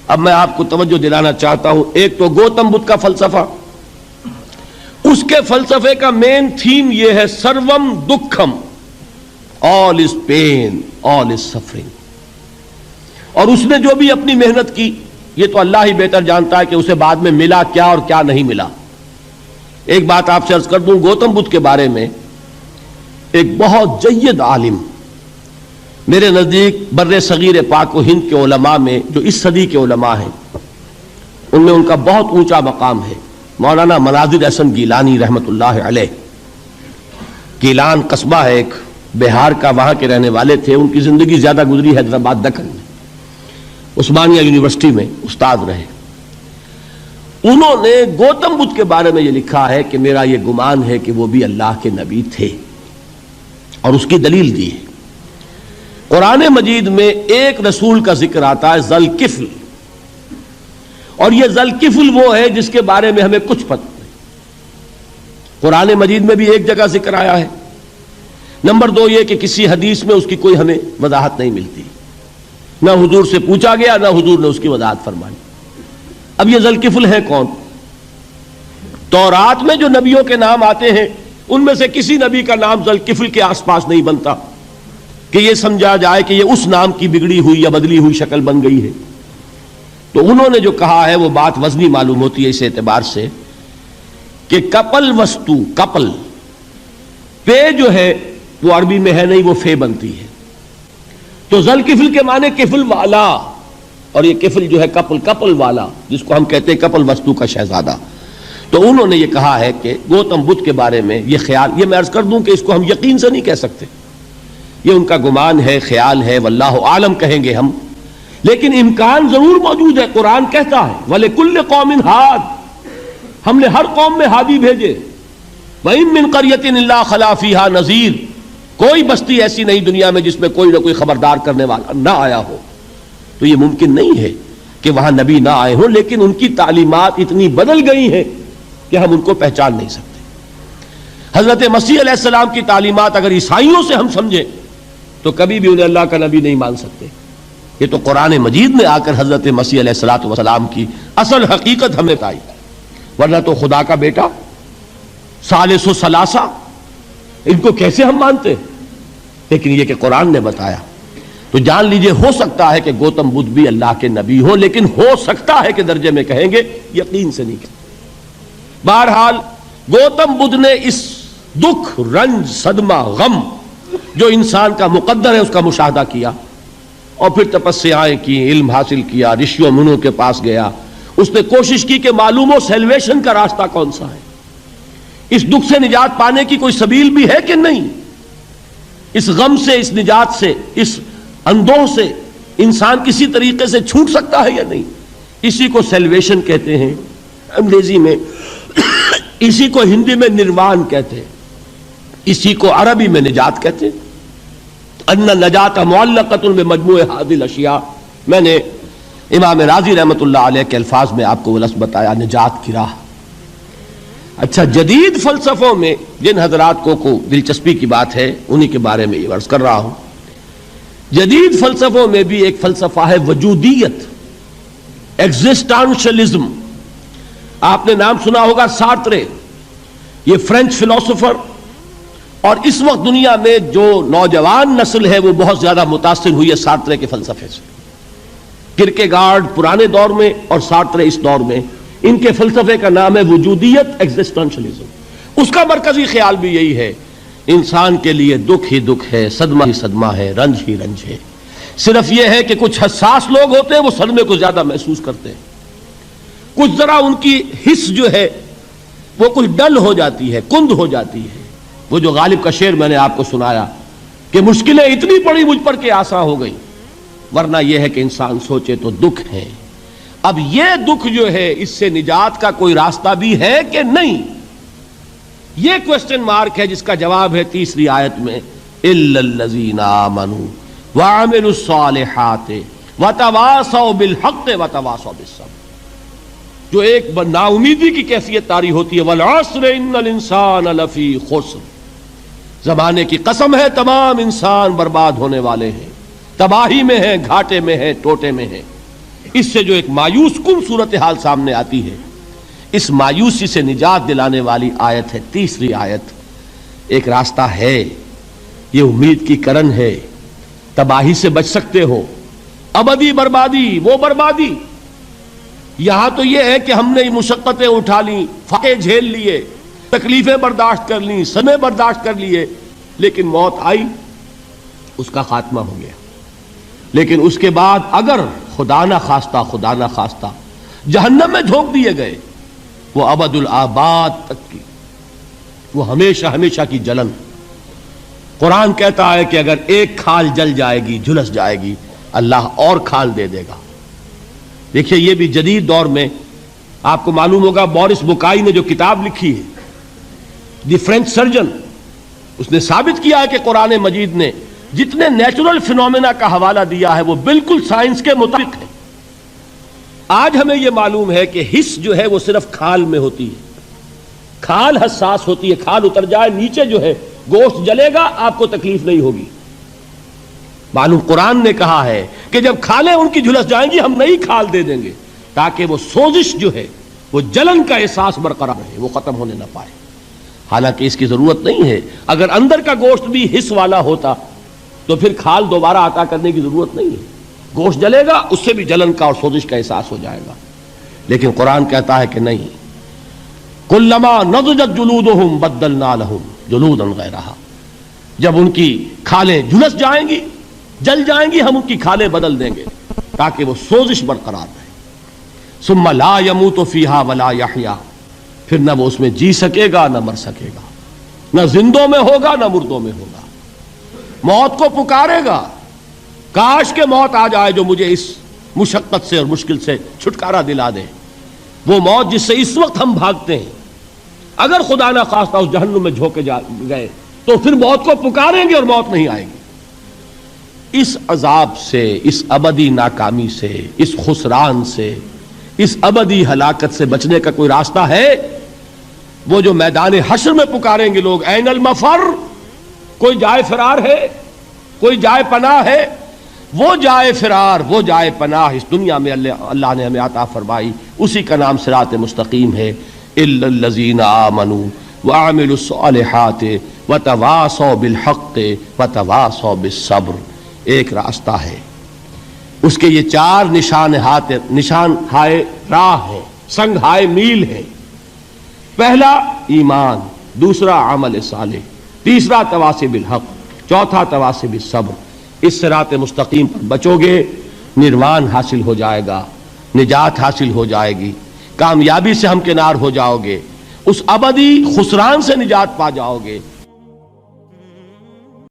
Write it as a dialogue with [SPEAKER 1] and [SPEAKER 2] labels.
[SPEAKER 1] اب میں آپ کو توجہ دلانا چاہتا ہوں، ایک تو گوتم بدھ کا فلسفہ، اس کے فلسفے کا مین تھیم یہ ہے سروم دکھم، آل از پین، آل از سفرنگ. اور اس نے جو بھی اپنی محنت کی یہ تو اللہ ہی بہتر جانتا ہے کہ اسے بعد میں ملا کیا اور کیا نہیں ملا. ایک بات آپ سے عرض کر دوں، گوتم بدھ کے بارے میں ایک بہت جید عالم میرے نزدیک بر صغیر پاک و ہند کے علماء میں جو اس صدی کے علماء ہیں ان میں ان کا بہت اونچا مقام ہے، مولانا مناظر احسن گیلانی رحمۃ اللہ علیہ. گیلان قصبہ ہے ایک بہار کا، وہاں کے رہنے والے تھے. ان کی زندگی زیادہ گزری حیدرآباد دکن میں، عثمانیہ یونیورسٹی میں استاد رہے. انہوں نے گوتم بدھ کے بارے میں یہ لکھا ہے کہ میرا یہ گمان ہے کہ وہ بھی اللہ کے نبی تھے، اور اس کی دلیل دی ہے. قرآن مجید میں ایک رسول کا ذکر آتا ہے ذوالکفل، اور یہ ذوالکفل وہ ہے جس کے بارے میں ہمیں کچھ پتہ نہیں. قرآن مجید میں بھی ایک جگہ ذکر آیا ہے. نمبر دو یہ کہ کسی حدیث میں اس کی کوئی ہمیں وضاحت نہیں ملتی، نہ حضور سے پوچھا گیا نہ حضور نے اس کی وضاحت فرمائی. اب یہ ذوالکفل ہے کون؟ تورات میں جو نبیوں کے نام آتے ہیں ان میں سے کسی نبی کا نام ذوالکفل کے آس پاس نہیں بنتا کہ یہ سمجھا جائے کہ یہ اس نام کی بگڑی ہوئی یا بدلی ہوئی شکل بن گئی ہے. تو انہوں نے جو کہا ہے وہ بات وزنی معلوم ہوتی ہے اس اعتبار سے کہ کپل وستو، کپل پے جو ہے وہ عربی میں ہے نہیں، وہ فے بنتی ہے. تو ذوالکفل کے معنی کفل والا، اور یہ کفل جو ہے کپل، کپل والا جس کو ہم کہتے ہیں کپل وستو کا شہزادہ. تو انہوں نے یہ کہا ہے کہ گوتم بدھ کے بارے میں یہ خیال، یہ میں عرض کر دوں کہ اس کو ہم یقین سے نہیں کہہ سکتے، یہ ان کا گمان ہے، خیال ہے، واللہ عالم کہیں گے ہم، لیکن امکان ضرور موجود ہے. قرآن کہتا ہے وَلِكُلِّ قَوْمٍ ہاد، ہم نے ہر قوم میں ہادی بھیجے. وَإِن مِّن قَرْيَةٍ إِلَّا خَلَا فِيهَا نَذِيرٌ، کوئی بستی ایسی نہیں دنیا میں جس میں کوئی نہ کوئی خبردار کرنے والا نہ آیا ہو. تو یہ ممکن نہیں ہے کہ وہاں نبی نہ آئے ہوں، لیکن ان کی تعلیمات اتنی بدل گئی ہیں کہ ہم ان کو پہچان نہیں سکتے. حضرت مسیح علیہ السلام کی تعلیمات اگر عیسائیوں سے ہم سمجھیں تو کبھی بھی انہیں اللہ کا نبی نہیں مان سکتے. یہ تو قرآن مجید میں آ کر حضرت مسیح علیہ السلام کی اصل حقیقت ہمیں بتائی، ورنہ تو خدا کا بیٹا ثالث و ثلاثہ ان کو کیسے ہم مانتے ہیں؟ لیکن یہ کہ قرآن نے بتایا. تو جان لیجئے ہو سکتا ہے کہ گوتم بدھ بھی اللہ کے نبی ہو، لیکن ہو سکتا ہے کہ درجے میں کہیں گے، یقین سے نہیں کہتے. بہرحال گوتم بدھ نے اس دکھ، رنج، صدمہ، غم جو انسان کا مقدر ہے اس کا مشاہدہ کیا، اور پھر تپسیائیں کی، علم حاصل کیا، رشیوں منوں کے پاس گیا. اس نے کوشش کی کہ معلوم ہو سیلویشن کا راستہ کون سا ہے، اس دکھ سے نجات پانے کی کوئی سبیل بھی ہے کہ نہیں، اس غم سے، اس نجات سے، اس اندوہ سے انسان کسی طریقے سے چھوٹ سکتا ہے یا نہیں. اسی کو سیلویشن کہتے ہیں انگریزی میں، اسی کو ہندی میں نروان کہتے ہیں، اسی کو عربی میں نجات کہتے ہیں. ان النجات معلقۃ بمجموع هذه الاشیاء. میں نے امام رازی رحمۃ اللہ علیہ کے الفاظ میں آپ کو وہ لفظ بتایا، نجات کی راہ. اچھا، جدید فلسفوں میں جن حضرات کو دلچسپی کی بات ہے انہی کے بارے میں یہ عرض کر رہا ہوں. جدید فلسفوں میں بھی ایک فلسفہ ہے وجودیت، ایگزسٹانشلزم. آپ نے نام سنا ہوگا سارترے، یہ فرینچ فلسفر، اور اس وقت دنیا میں جو نوجوان نسل ہے وہ بہت زیادہ متاثر ہوئی ہے سارترے کے فلسفے سے. کرکیگارڈ پرانے دور میں اور سارترے اس دور میں، ان کے فلسفے کا نام ہے وجودیت، ایگزسٹانشلزم. اس کا مرکزی خیال بھی یہی ہے، انسان کے لیے دکھ ہی دکھ ہے، صدمہ ہی صدمہ ہے، رنج ہی رنج ہے. صرف یہ ہے کہ کچھ حساس لوگ ہوتے ہیں وہ صدمے کو زیادہ محسوس کرتے ہیں، کچھ ذرا ان کی حس جو ہے وہ کچھ ڈل ہو جاتی ہے، کند ہو جاتی ہے. وہ جو غالب کا شعر میں نے آپ کو سنایا کہ مشکلیں اتنی پڑی مجھ پر کہ آسان ہو گئی، ورنہ یہ ہے کہ انسان سوچے تو دکھ ہے. اب یہ دکھ جو ہے اس سے نجات کا کوئی راستہ بھی ہے کہ نہیں، یہ کوسچن مارک ہے جس کا جواب ہے تیسری آیت میں الا الذین آمنوا وعملوا الصالحات وتواصوا بالحق وتواصوا بالصبر. جو ایک نا امیدی کی کیفیت طاری ہوتی ہے، والعصر ان الانسان لفی خسر، زمانے کی قسم ہے تمام انسان برباد ہونے والے ہیں، تباہی میں ہیں، گھاٹے میں ہیں، ٹوٹے میں ہیں. اس سے جو ایک مایوس کن صورتحال سامنے آتی ہے، اس مایوسی سے نجات دلانے والی آیت ہے تیسری آیت۔ ایک راستہ ہے، یہ امید کی کرن ہے، تباہی سے بچ سکتے ہو، ابدی بربادی وہ بربادی۔ یہاں تو یہ ہے کہ ہم نے مشقتیں اٹھا لیں، فاقے جھیل لیے، تکلیفیں برداشت کر لیں، صدمے برداشت کر لیے، لیکن موت آئی، اس کا خاتمہ ہو گیا۔ لیکن اس کے بعد اگر خدا نہ خواستہ جہنم میں جھونک دیے گئے، وہ ابد الآباد تک کی، وہ ہمیشہ کی جلن۔ قرآن کہتا ہے کہ اگر ایک کھال جل جائے گی، جھلس جائے گی، اللہ اور کھال دے دے گا۔ دیکھیے یہ بھی جدید دور میں آپ کو معلوم ہوگا، بورس بکائی نے جو کتاب لکھی ہے دی فرینچ سرجن، اس نے ثابت کیا ہے کہ قرآن مجید نے جتنے نیچرل فینومینا کا حوالہ دیا ہے وہ بالکل سائنس کے مطابق ہے۔ آج ہمیں یہ معلوم ہے کہ حس جو ہے وہ صرف کھال میں ہوتی ہے، کھال حساس ہوتی ہے، کھال اتر جائے نیچے جو ہے گوشت جلے گا، آپ کو تکلیف نہیں ہوگی۔ معلوم قرآن نے کہا ہے کہ جب کھالیں ان کی جھلس جائیں گی، ہم نئی کھال دے دیں گے تاکہ وہ سوزش جو ہے، وہ جلن کا احساس برقرار رہے، وہ ختم ہونے نہ پائے۔ حالانکہ اس کی ضرورت نہیں ہے، اگر اندر کا گوشت بھی حس والا ہوتا تو پھر کھال دوبارہ عطا کرنے کی ضرورت نہیں ہے، گوشت جلے گا، اس سے بھی جلن کا اور سوزش کا احساس ہو جائے گا۔ لیکن قرآن کہتا ہے کہ نہیں، کلما نضجت جلودہم بدلنا لہم جلودا غیرہا، جب ان کی کھالیں جھلس جائیں گی، جل جائیں گی، ہم ان کی کھالیں بدل دیں گے تاکہ وہ سوزش برقرار رہے۔ ثم لا يموت فیہا ولا یحیا، پھر نہ وہ اس میں جی سکے گا نہ مر سکے گا، نہ زندوں میں ہوگا نہ مردوں میں ہوگا۔ موت کو پکارے گا، کاش کہ موت آ جائے جو مجھے اس مشقت سے اور مشکل سے چھٹکارا دلا دے۔ وہ موت جس سے اس وقت ہم بھاگتے ہیں، اگر خدا نہ خواستہ اس جہنم میں جھونکے گئے تو پھر موت کو پکاریں گے اور موت نہیں آئے گی۔ اس عذاب سے، اس ابدی ناکامی سے، اس خسران سے، اس ابدی ہلاکت سے بچنے کا کوئی راستہ ہے؟ وہ جو میدان حشر میں پکاریں گے لوگ، این المفر، کوئی جائے فرار ہے، کوئی جائے پناہ ہے؟ وہ جائے فرار، وہ جائے پناہ اس دنیا میں اللہ نے ہمیں عطا فرمائی، اسی کا نام صراط مستقیم ہے۔ الا الذین آمنوا وعملوا الصالحات وتواصوا بالحق وتواصوا بالصبر۔ ایک راستہ ہے، اس کے یہ چار نشان ہائے راہ ہیں، سنگ ہائے میل ہیں۔ پہلا ایمان، دوسرا عمل صالح، تیسرا تواصی بالحق، چوتھا تواصی بالصبر۔ اس صراط مستقیم پر بچو گے، نروان حاصل ہو جائے گا، نجات حاصل ہو جائے گی، کامیابی سے ہمکنار ہو جاؤ گے، اس ابدی خسران سے نجات پا جاؤ گے